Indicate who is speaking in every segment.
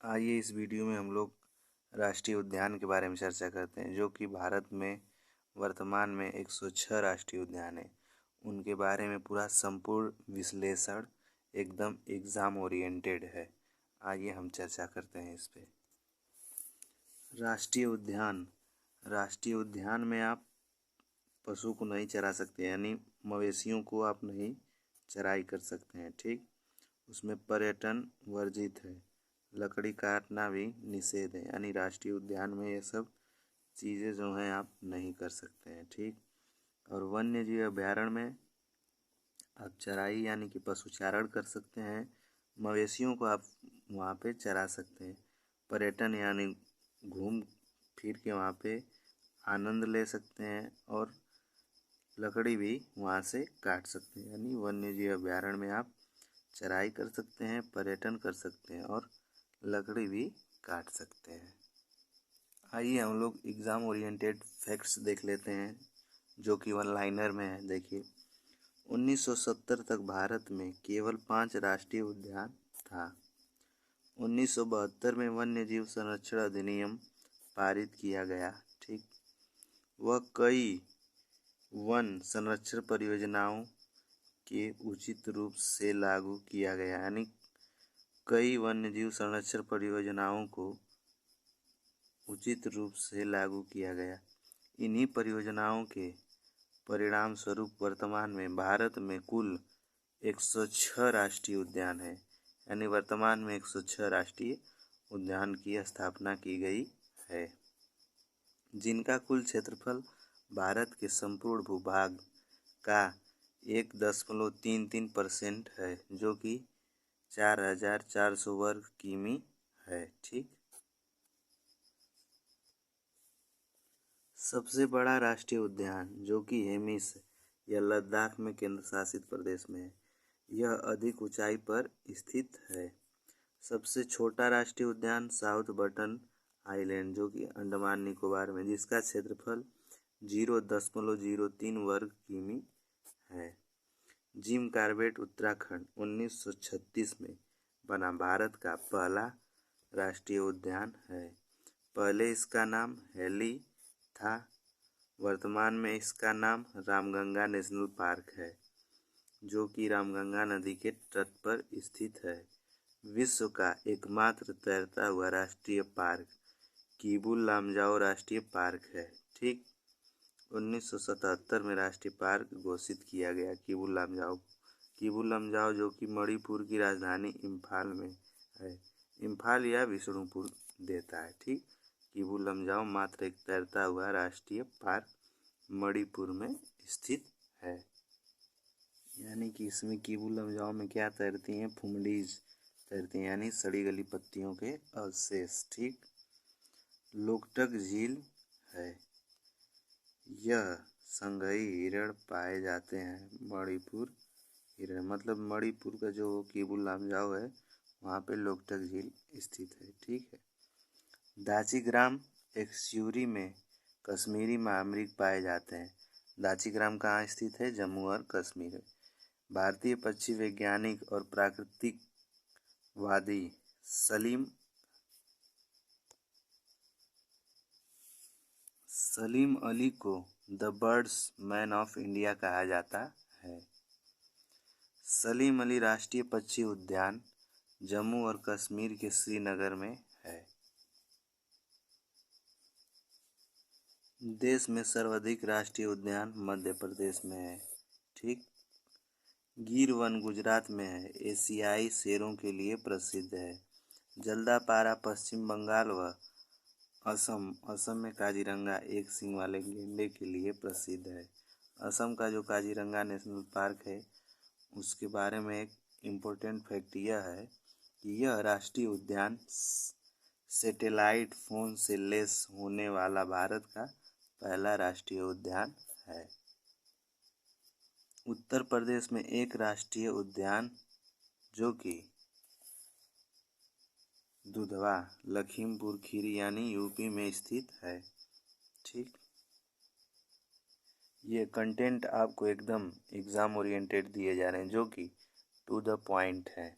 Speaker 1: आइए इस वीडियो में हम लोग राष्ट्रीय उद्यान के बारे में चर्चा करते हैं, जो कि भारत में वर्तमान में 106 राष्ट्रीय उद्यान हैं। उनके बारे में पूरा संपूर्ण विश्लेषण एकदम एग्ज़ाम ओरिएंटेड है। आइए हम चर्चा करते हैं इस पे। राष्ट्रीय उद्यान में आप पशु को नहीं चरा सकते, यानी मवेशियों को आप नहीं चराई कर सकते हैं, ठीक। उसमें पर्यटन वर्जित है, लकड़ी काटना भी निषेध है, यानी राष्ट्रीय उद्यान में ये सब चीज़ें जो हैं आप नहीं कर सकते हैं, ठीक। और वन्य जीव अभयारण्य में आप चराई यानी कि पशुचारण कर सकते हैं, मवेशियों को आप वहाँ पे चरा सकते हैं। पर्यटन यानी घूम फिर के वहाँ पे आनंद ले सकते हैं और लकड़ी भी वहाँ से काट सकते हैं, यानी वन्य जीव अभयारण्य में आप चराई कर सकते हैं, पर्यटन कर सकते हैं और लकड़ी भी काट सकते हैं। आइए हम लोग एग्ज़ाम ओरिएंटेड फैक्ट्स देख लेते हैं, जो कि वन लाइनर में है। देखिए, 1970 तक भारत में केवल 5 राष्ट्रीय उद्यान था। 1972 में वन्य जीव संरक्षण अधिनियम पारित किया गया, ठीक। वह कई वन संरक्षण परियोजनाओं के उचित रूप से लागू किया गया, यानी कई वन्यजीव संरक्षण परियोजनाओं को उचित रूप से लागू किया गया। इन्हीं परियोजनाओं के परिणाम स्वरूप वर्तमान में भारत में कुल 106 राष्ट्रीय उद्यान हैं, यानी वर्तमान में 106 राष्ट्रीय उद्यान की स्थापना की गई है, जिनका कुल क्षेत्रफल भारत के संपूर्ण भूभाग का 1.33% है, जो कि 4,400 वर्ग किमी है, ठीक। सबसे बड़ा राष्ट्रीय उद्यान, जो कि हेमिस या लद्दाख में केंद्र शासित प्रदेश में है, यह अधिक ऊंचाई पर स्थित है। सबसे छोटा राष्ट्रीय उद्यान साउथ बटन आइलैंड, जो कि अंडमान निकोबार में, जिसका क्षेत्रफल 0.03 वर्ग किमी है। जिम कॉर्बेट उत्तराखंड 1936 में बना भारत का पहला राष्ट्रीय उद्यान है। पहले इसका नाम हेली था, वर्तमान में इसका नाम रामगंगा नेशनल पार्क है, जो कि रामगंगा नदी के तट पर स्थित है। विश्व का एकमात्र तैरता हुआ राष्ट्रीय पार्क किबू लामजाओ राष्ट्रीय पार्क है, ठीक। 1977 में राष्ट्रीय पार्क घोषित किया गया किबू लामजाओ, जो कि मणिपुर की राजधानी इम्फाल में है। इम्फाल या विष्णुपुर देता है, ठीक। किबू लामजाओ मात्र एक तैरता हुआ राष्ट्रीय पार्क मणिपुर में स्थित है, यानी कि इसमें किबू लामजाओ में क्या तैरती हैं? फुमडीज तैरती हैं, यानी सड़ी गली पत्तियों के अवशेष, ठीक। लोकटक झील है, यह संघई हिरण पाए जाते हैं। मणिपुर हिरण मतलब मणिपुर का जो किबू लामजाओ है, वहाँ पे लोकटक झील स्थित है, ठीक है। दाचीग्राम एक्स्यूरी में कश्मीरी महामृग पाए जाते हैं। दाचीग्राम कहाँ स्थित है? जम्मू और कश्मीर है। भारतीय पक्षी वैज्ञानिक और प्राकृतिकवादी सलीम अली को the birds man of India कहा जाता है। सलीम अली राष्ट्रीय पक्षी उद्यान जम्मू और कश्मीर के श्रीनगर में है। देश में सर्वाधिक राष्ट्रीय उद्यान मध्य प्रदेश में है, ठीक। गिर वन गुजरात में है, एशियाई शेरों के लिए प्रसिद्ध है। जल्दापारा पश्चिम बंगाल व असम में काजीरंगा एक सींग वाले गेंडे के लिए प्रसिद्ध है। असम का जो काजीरंगा नेशनल पार्क है, उसके बारे में एक इम्पोर्टेंट फैक्ट यह है कि यह राष्ट्रीय उद्यान सैटेलाइट फ़ोन से लैस होने वाला भारत का पहला राष्ट्रीय उद्यान है। उत्तर प्रदेश में एक राष्ट्रीय उद्यान, जो कि दुधवा लखीमपुर खीरी यानी यूपी में स्थित है, ठीक। ये कंटेंट आपको एकदम एग्ज़ाम ओरिएंटेड दिए जा रहे हैं, जो कि टू द पॉइंट है।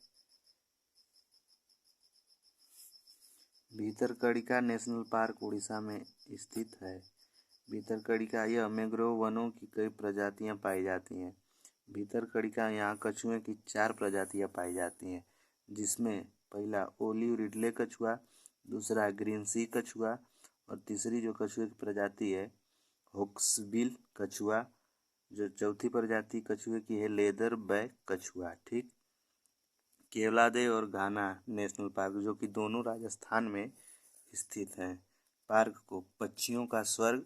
Speaker 1: भीतरकनिका नेशनल पार्क उड़ीसा में स्थित है। भीतरकनिका यह मैंग्रोव वनों की कई प्रजातियां पाई जाती हैं। भीतरकनिका यहाँ कछुए की 4 प्रजातियां पाई जाती हैं, जिसमें पहला ओलिव रिडले कछुआ, दूसरा ग्रीन सी कछुआ और तीसरी जो कछुए की प्रजाति है हॉक्सबिल कछुआ। जो चौथी प्रजाति कछुए की है लेदर बैक कछुआ। ठीक। केवलादेव और घाना नेशनल पार्क जो कि दोनों राजस्थान में स्थित हैं। पार्क को पक्षियों का स्वर्ग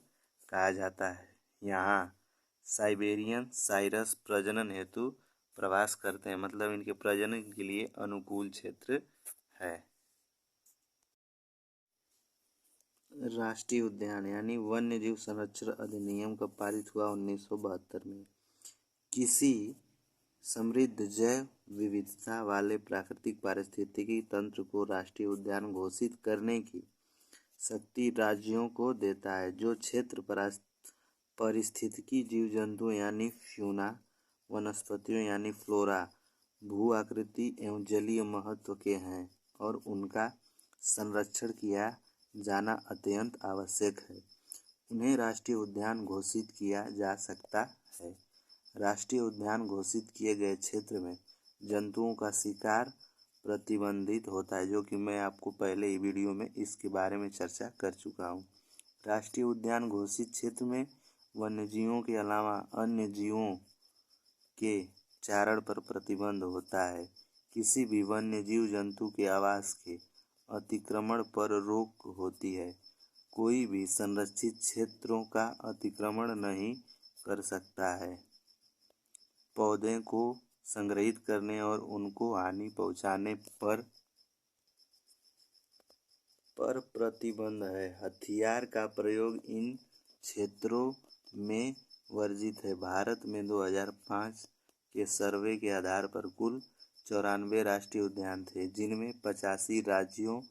Speaker 1: कहा जाता है। यहाँ साइबेरियन साइरस प्रजनन हेतु प्रवास करते हैं, मतलब इनके प्रजनन के लिए अनुकूल क्षेत्र है। राष्ट्रीय उद्यान यानी वन्य जीव संरक्षण अधिनियम का पारित हुआ 1972 में। किसी समृद्ध जैव विविधता वाले प्राकृतिक पारिस्थितिकी तंत्र को राष्ट्रीय उद्यान घोषित करने की शक्ति राज्यों को देता है, जो क्षेत्र पारिस्थितिकी जीव जंतुओं यानी फ्यूना, वनस्पतियों यानी फ्लोरा, भू आकृति एवं जलीय महत्व के हैं और उनका संरक्षण किया जाना अत्यंत आवश्यक है। उन्हें राष्ट्रीय उद्यान घोषित किया जा सकता है। राष्ट्रीय उद्यान घोषित किए गए क्षेत्र में जंतुओं का शिकार प्रतिबंधित होता है, जो कि मैं आपको पहले ही वीडियो में इसके बारे में चर्चा कर चुका हूँ। राष्ट्रीय उद्यान घोषित क्षेत्र में वन्यजीवों के अलावा अन्य जीवों के चारण पर प्रतिबंध होता है। किसी भी वन्य जीव जंतु के आवास के अतिक्रमण पर रोक होती है। कोई भी संरक्षित क्षेत्रों का अतिक्रमण नहीं कर सकता है। पौधों को संग्रहित करने और उनको हानि पहुंचाने पर प्रतिबंध है। हथियार का प्रयोग इन क्षेत्रों में वर्जित है। भारत में 2005 के सर्वे के आधार पर कुल 94 राष्ट्रीय उद्यान थे, जिनमें 85 राज्यों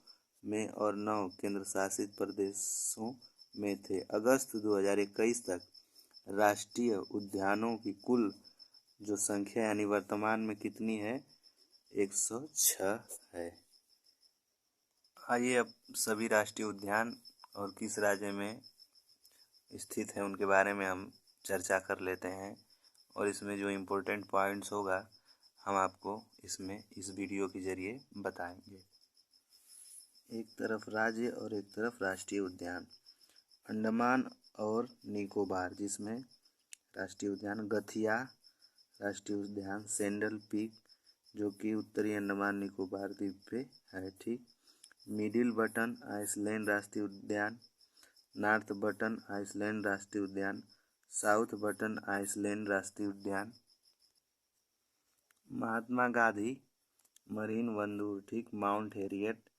Speaker 1: में और 9 केंद्र शासित प्रदेशों में थे। अगस्त 2021 तक राष्ट्रीय उद्यानों की कुल जो संख्या यानी वर्तमान में कितनी है 106 है। आइए अब सभी राष्ट्रीय उद्यान और किस राज्य में स्थित है उनके बारे में हम चर्चा कर लेते हैं, और इसमें जो इम्पोर्टेंट पॉइंट्स होगा हम आपको इसमें इस वीडियो के जरिए बताएंगे। एक तरफ राज्य और एक तरफ राष्ट्रीय उद्यान। अंडमान और निकोबार, जिसमें राष्ट्रीय उद्यान गथिया राष्ट्रीय उद्यान, सेंडल पीक जो कि उत्तरी अंडमान निकोबार द्वीप पे है। ठीक। मिडिल बटन आइसलैंड राष्ट्रीय उद्यान, नॉर्थ बटन आइसलैंड राष्ट्रीय उद्यान, साउथ बटन आइसलैंड राष्ट्रीय उद्यान। महात्मा गांधी मरीन बंदूर, ठीक, माउंट हैरियट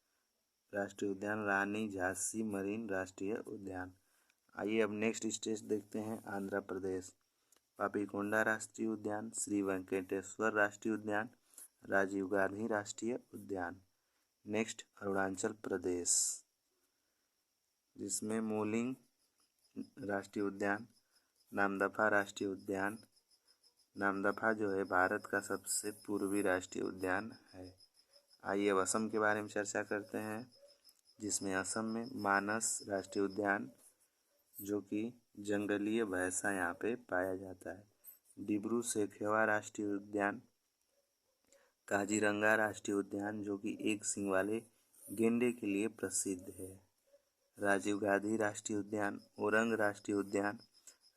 Speaker 1: राष्ट्रीय उद्यान, रानी झांसी मरीन राष्ट्रीय उद्यान। आइए अब नेक्स्ट स्टेट देखते हैं आंध्र प्रदेश। पापीकोंडा राष्ट्रीय उद्यान, श्री वेंकटेश्वर राष्ट्रीय उद्यान, राजीव गांधी राष्ट्रीय उद्यान। नेक्स्ट अरुणाचल प्रदेश, जिसमें मोलिंग राष्ट्रीय उद्यान, नामदफा राष्ट्रीय उद्यान। नामदफा जो है भारत का सबसे पूर्वी राष्ट्रीय उद्यान है। आइए अब असम के बारे में चर्चा करते हैं, जिसमें असम में मानस राष्ट्रीय उद्यान जो कि जंगलीय भैंसा यहाँ पे पाया जाता है। डिब्रू सैखोवा राष्ट्रीय उद्यान, काजीरंगा राष्ट्रीय उद्यान जो कि एक सींग वाले गेंडे के लिए प्रसिद्ध है। राजीव गांधी राष्ट्रीय उद्यान, ओरंग राष्ट्रीय उद्यान,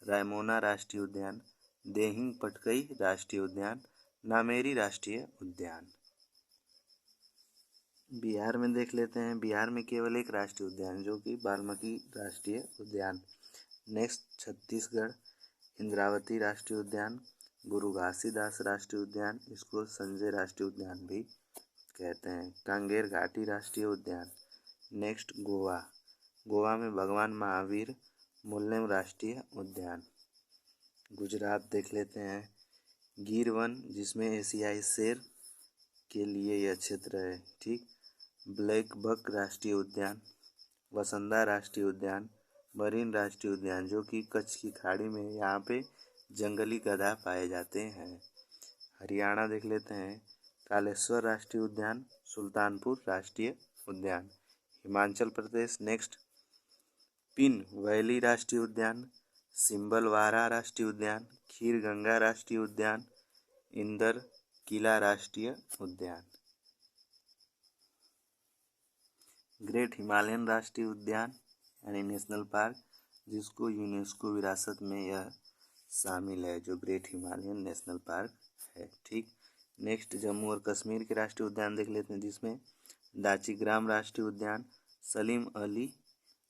Speaker 1: रायमोना राष्ट्रीय उद्यान, देहिंग पटकई राष्ट्रीय उद्यान, नामेरी राष्ट्रीय उद्यान। बिहार में देख लेते हैं। बिहार में केवल एक राष्ट्रीय उद्यान जो कि वाल्मीकि राष्ट्रीय उद्यान। नेक्स्ट छत्तीसगढ़, इंद्रावती राष्ट्रीय उद्यान, गुरु घासीदास राष्ट्रीय उद्यान, इसको संजय राष्ट्रीय उद्यान भी कहते हैं। कांगेर घाटी राष्ट्रीय उद्यान। नेक्स्ट गोवा, गोवा में भगवान महावीर मुल्लेम राष्ट्रीय उद्यान। गुजरात देख लेते हैं। गिर वन, जिसमें एशियाई शेर के लिए यह क्षेत्र है। ठीक। ब्लैक बक राष्ट्रीय उद्यान, वसंदा राष्ट्रीय उद्यान, मरीन राष्ट्रीय उद्यान जो कि कच्छ की खाड़ी में यहाँ पे जंगली गधा पाए जाते हैं। हरियाणा देख लेते हैं। कालेश्वर राष्ट्रीय उद्यान, सुल्तानपुर राष्ट्रीय उद्यान, Himachal Pradesh. Next pin valley राष्ट्रीय उद्यान, सिंबलवारा राष्ट्रीय उद्यान, खीर गंगा राष्ट्रीय उद्यान, इंदर किला राष्ट्रीय उद्यान। ग्रेट हिमालयन राष्ट्रीय उद्यान यानी नेशनल पार्क, जिसको यूनेस्को विरासत में यह शामिल है, जो ग्रेट हिमालयन नेशनल पार्क है। ठीक, नेक्स्ट जम्मू और कश्मीर के राष्ट्रीय उद्यान देख लेते हैं, जिसमें दाचीग्राम राष्ट्रीय उद्यान, सलीम अली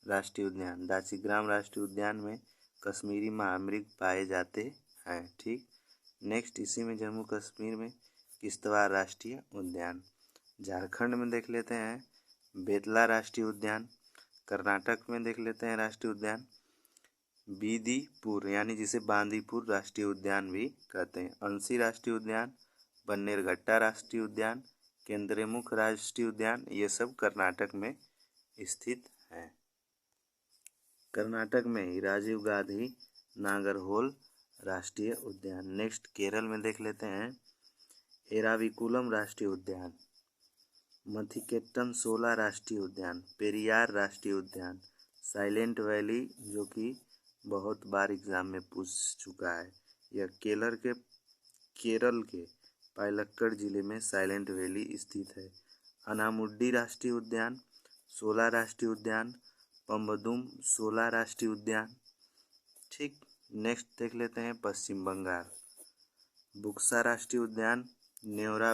Speaker 1: राष्ट्रीय उद्यान। दाचीग्राम राष्ट्रीय उद्यान में कश्मीरी महामृग पाए जाते हैं। ठीक, नेक्स्ट इसी में जम्मू कश्मीर में किश्तवाड़ राष्ट्रीय उद्यान। झारखंड में देख लेते हैं बेतला राष्ट्रीय उद्यान। कर्नाटक में देख लेते हैं राष्ट्रीय उद्यान बीदीपुर, यानी जिसे बांदीपुर राष्ट्रीय उद्यान भी कहते हैं। अंसी राष्ट्रीय उद्यान, बन्नेरघट्टा राष्ट्रीय उद्यान, केंद्रमुख राष्ट्रीय उद्यान, ये सब कर्नाटक में स्थित हैं। कर्नाटक में ही राजीव गांधी नागरहोल राष्ट्रीय उद्यान। नेक्स्ट केरल में देख लेते हैं एराविकुलम राष्ट्रीय उद्यान, मथिकेट्टन शोला राष्ट्रीय उद्यान, पेरियार राष्ट्रीय उद्यान, साइलेंट वैली, जो कि बहुत बार एग्जाम में पूछ चुका है। यह केरल के पालक्कड़ जिले में साइलेंट वैली स्थित है। अनामुड्डी राष्ट्रीय उद्यान, शोला राष्ट्रीय उद्यान, पम्बदुम शोला राष्ट्रीय उद्यान। ठीक, नेक्स्ट देख लेते हैं पश्चिम बंगाल, बुक्सा राष्ट्रीय उद्यान, नेवरा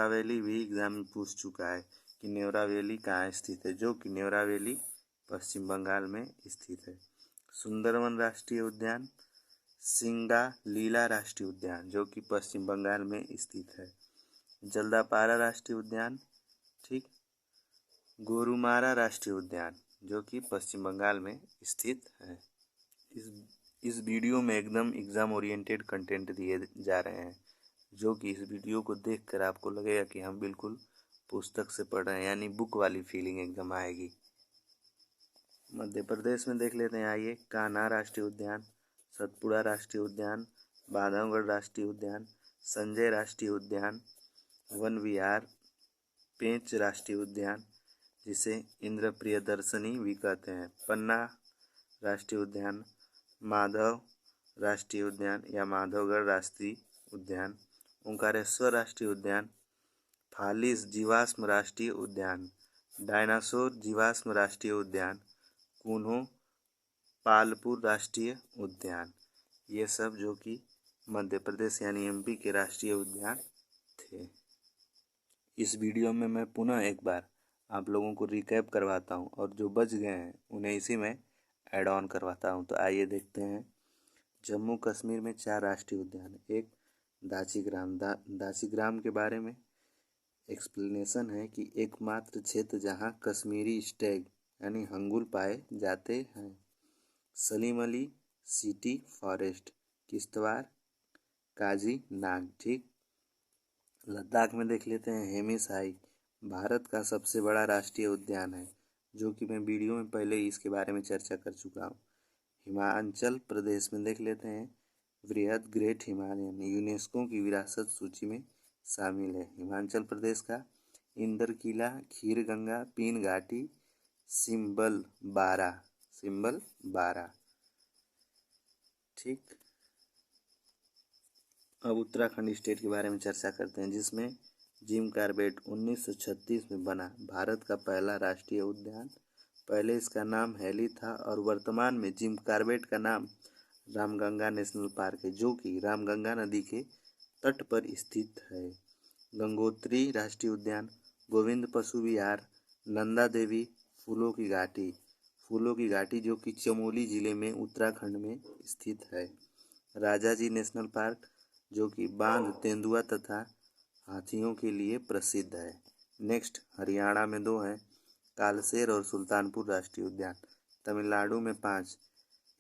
Speaker 1: वैली भी एग्जाम में पूछ चुका है कि नेवरा वैली कहाँ स्थित है, जो कि नेवरा वैली पश्चिम बंगाल में स्थित है। सुंदरवन राष्ट्रीय उद्यान, सिंगालीला राष्ट्रीय उद्यान, जो कि पश्चिम बंगाल में स्थित है। जल्दापारा राष्ट्रीय उद्यान, ठीक, गोरुमारा राष्ट्रीय उद्यान, जो कि पश्चिम बंगाल में स्थित है। इस वीडियो में एकदम एग्ज़ाम ओरिएंटेड कंटेंट दिए जा रहे हैं, जो कि इस वीडियो को देखकर आपको लगेगा कि हम बिल्कुल पुस्तक से पढ़ रहे हैं, यानी बुक वाली फीलिंग एकदम आएगी। मध्य प्रदेश में देख लेते हैं, आइए, कान्हा राष्ट्रीय उद्यान, सतपुड़ा राष्ट्रीय उद्यान, बांधवगढ़ राष्ट्रीय उद्यान, संजय राष्ट्रीय उद्यान, वन विहार, पेंच राष्ट्रीय उद्यान, जिसे इंद्र प्रियदर्शनी भी कहते हैं, पन्ना राष्ट्रीय उद्यान, माधव राष्ट्रीय उद्यान या माधवगढ़ राष्ट्रीय उद्यान, ओंकारेश्वर राष्ट्रीय उद्यान, फालिस जीवाश्म राष्ट्रीय उद्यान, डायनासोर जीवाश्म राष्ट्रीय उद्यान, कुन्हो पालपुर राष्ट्रीय उद्यान। ये सब जो कि मध्य प्रदेश यानी एमपी के राष्ट्रीय उद्यान थे। इस वीडियो में मैं पुनः एक बार आप लोगों को रिकैप करवाता हूँ, और जो बच गए हैं उन्हें इसी में ऐड ऑन करवाता हूँ। तो आइए देखते हैं। जम्मू कश्मीर में 4 राष्ट्रीय उद्यान, एक दाचीग्राम के बारे में एक्सप्लेनेशन है कि एकमात्र क्षेत्र जहां कश्मीरी स्टैग यानी हंगुल पाए जाते हैं। सलीम अली सिटी फॉरेस्ट, किश्तवाड़, काजी नाग। ठीक, लद्दाख में देख लेते हैं हेमिसाई, भारत का सबसे बड़ा राष्ट्रीय उद्यान है, जो कि मैं वीडियो में पहले ही इसके बारे में चर्चा कर चुका हूँ। हिमाचल प्रदेश में देख लेते हैं वृहद ग्रेट हिमालयन, यूनेस्को की विरासत सूची में शामिल है। हिमाचल प्रदेश का इंदर किला, खीर गंगा, पीन घाटी, सिंबल बारा। ठीक, अब उत्तराखंड स्टेट के बारे में चर्चा करते हैं, जिसमें जिम कॉर्बेट 1936 में बना भारत का पहला राष्ट्रीय उद्यान। पहले इसका नाम हैली था और वर्तमान में जिम कॉर्बेट का नाम रामगंगा नेशनल पार्क है, जो कि रामगंगा नदी के तट पर स्थित है। गंगोत्री राष्ट्रीय उद्यान, गोविंद पशु विहार, नंदा देवी फूलों की घाटी जो कि चमोली जिले में उत्तराखंड में स्थित है। राजाजी नेशनल पार्क, जो कि बांध, तेंदुआ तथा हाथियों के लिए प्रसिद्ध है। नेक्स्ट हरियाणा में 2 हैं, कालसेर और सुल्तानपुर राष्ट्रीय उद्यान। तमिलनाडु में 5,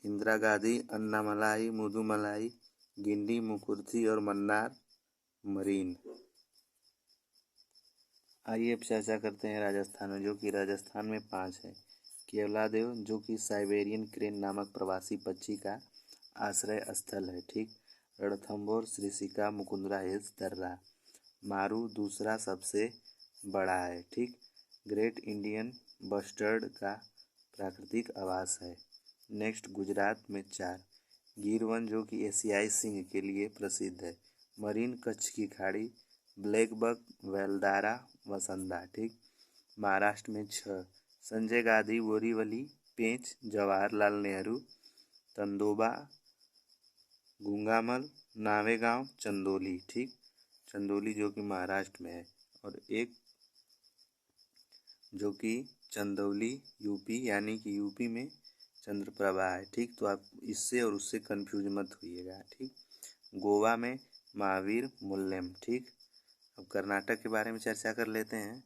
Speaker 1: इंदिरा गांधी, अन्नामलाई, मुदुमलाई, गिंडी, मुकुर्थी और मन्नार मरीन। आइए अब चर्चा करते हैं राजस्थान में, जो कि राजस्थान में 5 है। केवलादेव, जो कि साइबेरियन क्रेन नामक प्रवासी पक्षी का आश्रय स्थल है। ठीक, रणथंभौर, श्रीसिका, मुकुंदरा हिल्स, दर्रा। मारू दूसरा सबसे बड़ा है। ठीक, ग्रेट इंडियन बस्टर्ड का प्राकृतिक आवास है। नेक्स्ट, गुजरात में 4 गिर वन जो कि एशियाई सिंह के लिए प्रसिद्ध है। मरीन, कच्छ की खाड़ी, ब्लैक बक, वेलदारा, वसंदा। ठीक। महाराष्ट्र में 6 संजय गांधी, बोरीवली, पेंच, जवाहरलाल नेहरू, तंदोबा, गुंगामल, नावेगांव, चंदोली। ठीक। चंदोली जो कि महाराष्ट्र में है, और एक जो कि चंदौली यूपी यानी कि यूपी में चंद्रप्रभा है। ठीक। तो आप इससे और उससे कंफ्यूज मत होइएगा। ठीक। गोवा में महावीर मुल्लेम। ठीक। अब कर्नाटक के बारे में चर्चा कर लेते हैं।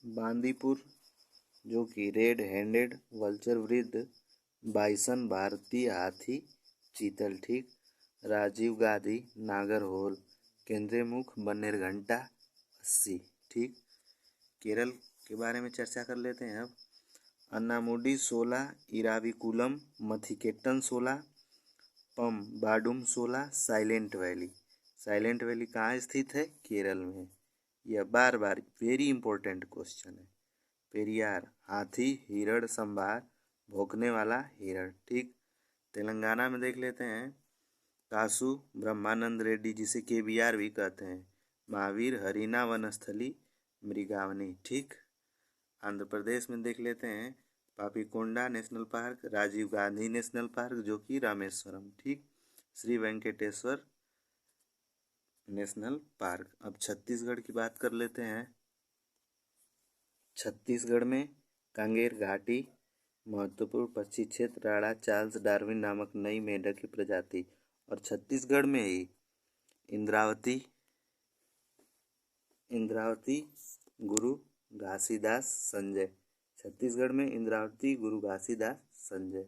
Speaker 1: बांदीपुर जो कि रेड हैंडेड वल्चर वृद्ध बाइसन, भारतीय हाथी, चीतल। ठीक। राजीव गांधी नागरहोल, केंद्रीय मुख बन्नेरघंटा, अस्सी। ठीक। केरल के बारे में चर्चा कर लेते हैं अब। अन्नामुडी 16, इराविकुलम, मथिकेट्टन 16, पम बाडुम 16, साइलेंट वैली। साइलेंट वैली कहाँ स्थित है? केरल में। यह बार बार वेरी इंपॉर्टेंट क्वेश्चन है। पेरियार, हाथी, हिरण संभार, भौंकने वाला हिरण। ठीक। तेलंगाना में देख लेते हैं। कासू ब्रह्मानंद रेड्डी, जिसे KBR भी कहते हैं, महावीर, हरिना वनस्थली, मृगावनी। ठीक। आंध्र प्रदेश में देख लेते हैं। Papikonda national park, Rajiv Gandhi national park जो कि रामेश्वरम। ठीक। Shri Venkateswara national park. अब छत्तीसगढ़ की बात कर लेते हैं। छत्तीसगढ़ में कांगेर घाटी महत्वपूर्ण पक्षी क्षेत्र, राणा चार्ल्स डार्विन नामक नई मेंढक की प्रजाति। और छत्तीसगढ़ में ही इंद्रावती गुरु घासीदास संजय। छत्तीसगढ़ में इंद्रावती गुरु घासीदास संजय।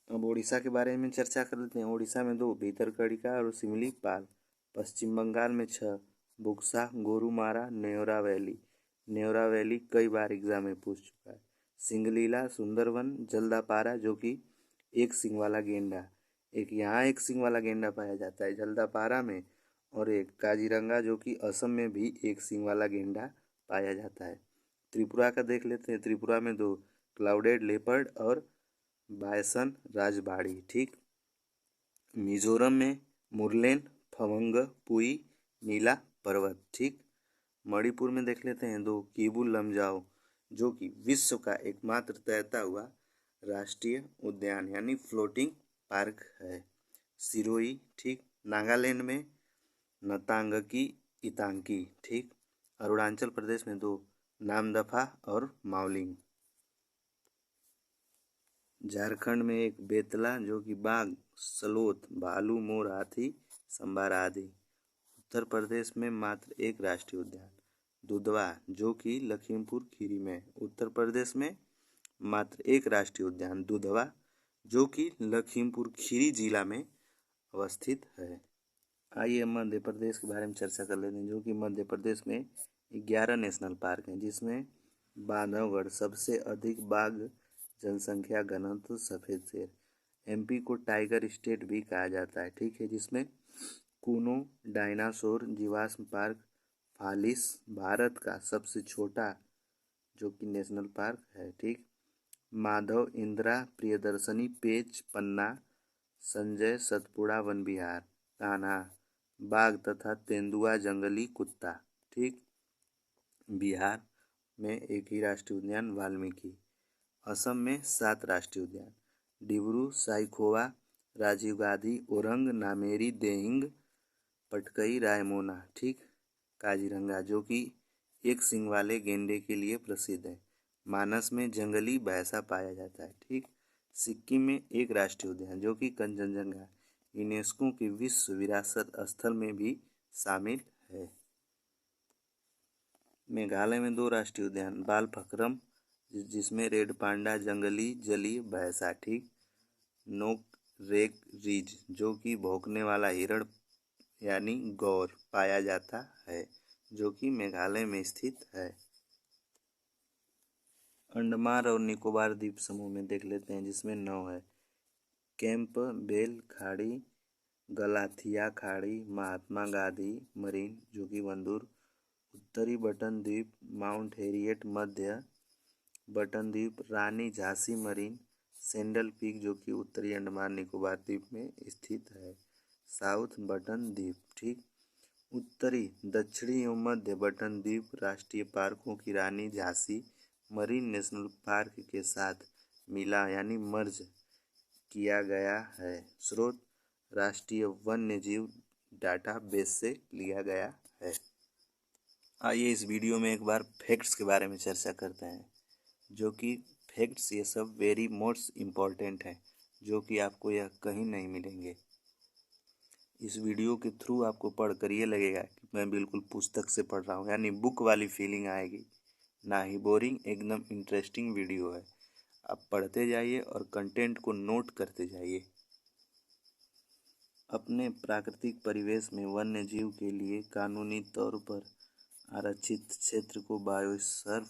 Speaker 1: अब उड़ीसा के बारे में चर्चा कर लेते हैं। उड़ीसा में 2 भीतरकनिका और सिमलीपाल। पश्चिम बंगाल में 6 बुक्सा, गोरुमारा, नेवरा वैली। नेवरा वैली कई बार एग्जाम में पूछ चुका है। सिंगलीला, सुंदरवन, जल्दापारा जो कि एक सिंग वाला गेंडा, यहाँ एक सिंग वाला गेंडा पाया जाता है जल्दापारा में, और एक काजीरंगा जो कि असम में भी एक सिंग वाला गेंडा पाया जाता है। त्रिपुरा का देख लेते हैं। त्रिपुरा में 2 क्लाउडेड लेपर्ड और बायसन राजबाड़ी। ठीक। मिजोरम में मुरलेन, फवंग, पुई, नीला पर्वत। ठीक। मणिपुर में देख लेते हैं 2 कीबू लमजाओ जो कि विश्व का एकमात्र तैरता हुआ राष्ट्रीय उद्यान यानी फ्लोटिंग पार्क है, सिरोही। ठीक। नागालैंड में नतांगकी इतांकी। ठीक। अरुणाचल प्रदेश में 2 नामदफा और मावलिंग। झारखंड में एक बेतला जो कि बाघ, सलोत, भालू, मोर, हाथी, संभार आदि। उत्तर प्रदेश में मात्र एक राष्ट्रीय उद्यान दुधवा जो कि लखीमपुर खीरी में। उत्तर प्रदेश में मात्र एक राष्ट्रीय उद्यान दुधवा जो कि लखीमपुर खीरी जिला में अवस्थित है। आइए मध्य प्रदेश के बारे में चर्चा कर लेते हैं, जो कि मध्य प्रदेश में 11 नेशनल पार्क हैं, जिसमें बांधवगढ़ सबसे अधिक बाघ जनसंख्या घनत्व सफेद शेर। MP को टाइगर स्टेट भी कहा जाता है। ठीक है। जिसमें कूनो डायनासोर जीवाश्म पार्क, फालिस भारत का सबसे छोटा जो कि नेशनल पार्क है। ठीक। माधव, इंदिरा, प्रियदर्शनी, पेंच, पन्ना, संजय सतपुड़ा वन विहार, कान्हा बाघ तथा तेंदुआ जंगली कुत्ता। ठीक। बिहार में एक ही राष्ट्रीय उद्यान वाल्मीकि। असम में 7 राष्ट्रीय उद्यान डिब्रू साइखोवा, राजीव गांधी, ओरंग, नामेरी, देहिंग, पटकई, रायमोना। ठीक। काजीरंगा जो कि एक सिंग वाले गेंडे के लिए प्रसिद्ध है। मानस में जंगली भैंसा पाया जाता है। ठीक। सिक्किम में एक राष्ट्रीय उद्यान जो कि कंचनजंगा यूनेस्को की विश्व विरासत स्थल में भी शामिल है। मेघालय में 2 राष्ट्रीय उद्यान बालफक्रम जिसमें रेड पांडा, जंगली जलीय भैंसा। ठीक। नोक रेक रिज जो कि भौंकने वाला हिरण यानी गौर पाया जाता है, जो कि मेघालय में स्थित है। अंडमान और निकोबार द्वीप समूह में देख लेते हैं, जिसमें 9 है। कैंपबेल खाड़ी, गलाथिया खाड़ी, महात्मा गांधी मरीन जो कि वंदूर, उत्तरी बटन द्वीप माउंट हैरियट, मध्य बटन द्वीप रानी झांसी मरीन, सेंडल पीक जो कि उत्तरी अंडमान निकोबार द्वीप में स्थित है, साउथ बटन द्वीप। ठीक, उत्तरी दक्षिणी एवं मध्य बटन द्वीप राष्ट्रीय पार्कों की रानी झांसी मरीन नेशनल पार्क के साथ मिला यानी मर्ज किया गया है। स्रोत राष्ट्रीय वन्य जीव डाटा बेस से लिया गया है। आइए इस वीडियो में एक बार फैक्ट्स के बारे में चर्चा करते हैं, जो कि फैक्ट्स ये सब वेरी मोस्ट इम्पॉर्टेंट है, जो कि आपको यह कहीं नहीं मिलेंगे। इस वीडियो के थ्रू आपको पढ़कर ये लगेगा कि मैं बिल्कुल पुस्तक से पढ़ रहा हूँ, यानी बुक वाली फीलिंग आएगी, ना ही बोरिंग, एकदम इंटरेस्टिंग वीडियो है। आप पढ़ते जाइए और कंटेंट को नोट करते जाइए। अपने प्राकृतिक परिवेश में वन्य जीव के लिए कानूनी तौर पर आरक्षित क्षेत्र को बायोस्फीयर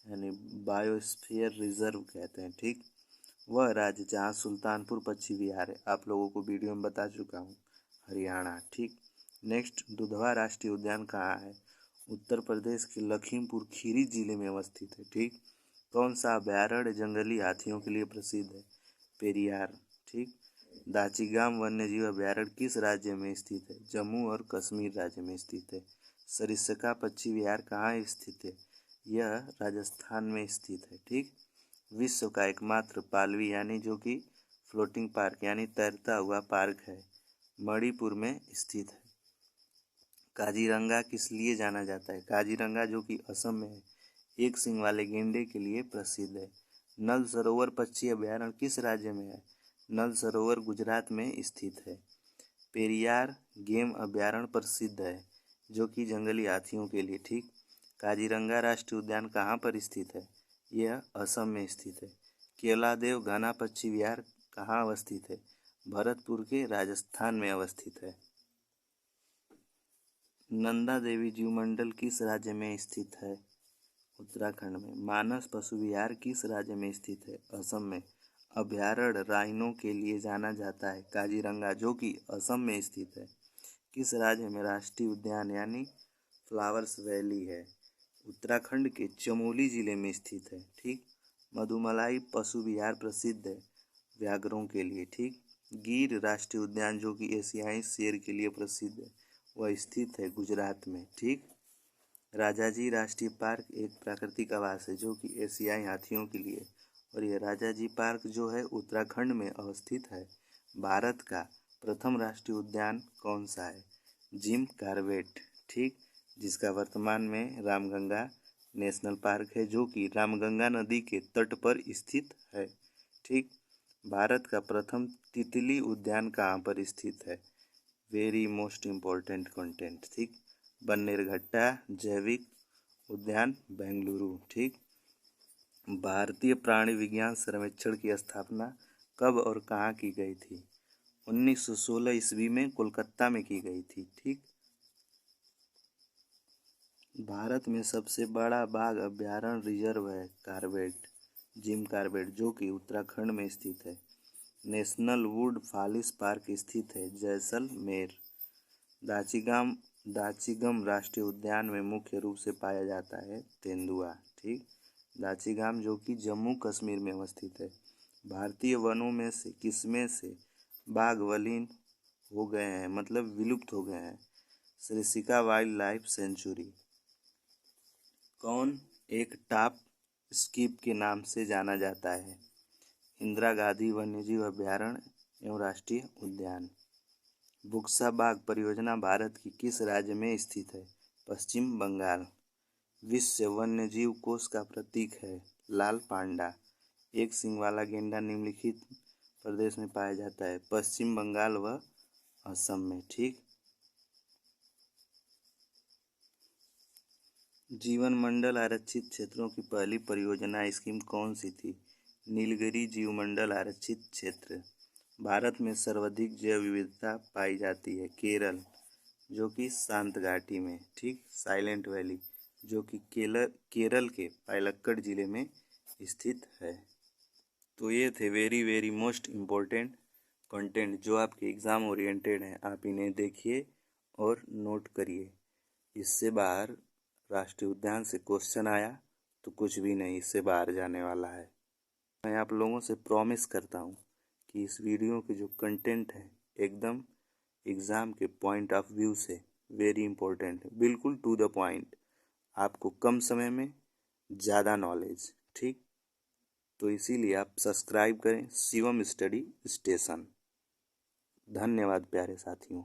Speaker 1: यानी बायोस्फीयर रिजर्व कहते हैं। ठीक, वह राज्य जहाँ सुल्तानपुर पक्षी विहार है, आप लोगों को वीडियो में बता चुका हूँ, हरियाणा। ठीक, नेक्स्ट दुधवा राष्ट्रीय उद्यान कहाँ है? उत्तर प्रदेश के लखीमपुर खीरी जिले में अवस्थित है। ठीक, कौन सा अभयारण्य जंगली हाथियों के लिए प्रसिद्ध है? पेरियार। ठीक, दाचीगाम वन्यजीव अभयारण्य किस राज्य में स्थित है? जम्मू और कश्मीर राज्य में स्थित है। सरिस्का पक्षी विहार कहाँ स्थित है? यह राजस्थान में स्थित है। ठीक, विश्व का एकमात्र पालवी यानी जो कि फ्लोटिंग पार्क यानी तैरता हुआ पार्क है, मणिपुर में स्थित है। काजीरंगा किस लिए जाना जाता है? काजीरंगा जो कि असम में है, एक सींग वाले गेंडे के लिए प्रसिद्ध है। नल सरोवर पक्षी अभयारण्य किस राज्य में है? नल सरोवर गुजरात में स्थित है। पेरियार गेम अभयारण्य प्रसिद्ध है, जो कि जंगली हाथियों के लिए। ठीक, काजीरंगा राष्ट्रीय उद्यान कहाँ पर स्थित है? यह असम में स्थित है। केलादेव घना पक्षी विहार कहाँ अवस्थित है? भरतपुर के राजस्थान में अवस्थित है। नंदा देवी जीवमंडल किस राज्य में स्थित है? उत्तराखंड में। मानस पशु विहार किस राज्य में स्थित है? असम में। अभयारण्य राइनो के लिए जाना जाता है, काजीरंगा जो कि असम में स्थित है। किस राज्य में राष्ट्रीय उद्यान यानी फ्लावर्स वैली है? उत्तराखंड के चमोली जिले में स्थित है। ठीक, मधुमलाई पशु विहार प्रसिद्ध है व्याघ्रों के लिए। ठीक, गिर राष्ट्रीय उद्यान जो कि एशियाई शेर के लिए प्रसिद्ध है, वह स्थित है गुजरात में। ठीक, राजाजी राष्ट्रीय पार्क एक प्राकृतिक आवास है जो कि एशियाई हाथियों के लिए, और यह राजाजी पार्क जो है उत्तराखंड में अवस्थित है। भारत का प्रथम राष्ट्रीय उद्यान कौन सा है? Jim Corbett. ठीक, जिसका वर्तमान में रामगंगा नेशनल पार्क है, जो कि रामगंगा नदी के तट पर स्थित है। ठीक, भारत का प्रथम तितली उद्यान कहाँ पर स्थित है? Very most important content. ठीक, बन्नेरघट्टा जैविक उद्यान बेंगलुरु। ठीक, भारतीय प्राणी विज्ञान सर्वेक्षण की स्थापना कब और कहाँ की गई थी? 1916 ईस्वी में कोलकाता में की गई थी। ठीक, भारत में सबसे बड़ा बाघ अभयारण्य रिजर्व है कॉर्बेट, जिम कॉर्बेट, जो कि उत्तराखंड में स्थित है। नेशनल वुड फॉरेस्ट पार्क स्थित है जैसलमेर। दाचीगम राष्ट्रीय उद्यान में मुख्य रूप से पाया जाता है तेंदुआ। ठीक, दाचीगम जो कि जम्मू कश्मीर में अवस्थित है। भारतीय वनों में से किसमें से बाघ विलीन हो गए हैं, मतलब विलुप्त हो गए हैं? Sariska wild life sanctuary. कौन एक टॉप स्कीप के नाम से जाना जाता है? इंदिरा गांधी वन्यजीव अभयारण्य एवं राष्ट्रीय उद्यान। बुक्सा बाघ परियोजना भारत की किस राज्य में स्थित है? पश्चिम बंगाल। विश्व वन्यजीव कोष का प्रतीक है लाल पांडा। एक सींग वाला गेंडा निम्नलिखित प्रदेश में पाया जाता है? पश्चिम बंगाल व असम में। ठीक, जीवन मंडल आरक्षित क्षेत्रों की पहली परियोजना स्कीम कौन सी थी? नीलगिरी जीवमंडल आरक्षित क्षेत्र। भारत में सर्वाधिक जैव विविधता पाई जाती है केरल, जो कि शांत घाटी में। ठीक, साइलेंट वैली जो कि केरल के पालक्कड़ जिले में स्थित है। तो ये थे वेरी मोस्ट इम्पोर्टेंट कंटेंट जो आपके एग्ज़ाम ओरिएंटेड हैं। आप इन्हें देखिए और नोट करिए। इससे बाहर राष्ट्रीय उद्यान से क्वेश्चन आया तो कुछ भी नहीं, इससे बाहर जाने वाला है। मैं आप लोगों से प्रॉमिस करता हूँ कि इस वीडियो के जो कंटेंट है एकदम एग्ज़ाम के पॉइंट ऑफ व्यू से वेरी इंपॉर्टेंट है, बिल्कुल टू द पॉइंट, आपको कम समय में ज़्यादा नॉलेज। ठीक, तो इसीलिए आप सब्सक्राइब करें शिवम स्टडी स्टेशन। धन्यवाद प्यारे साथियों।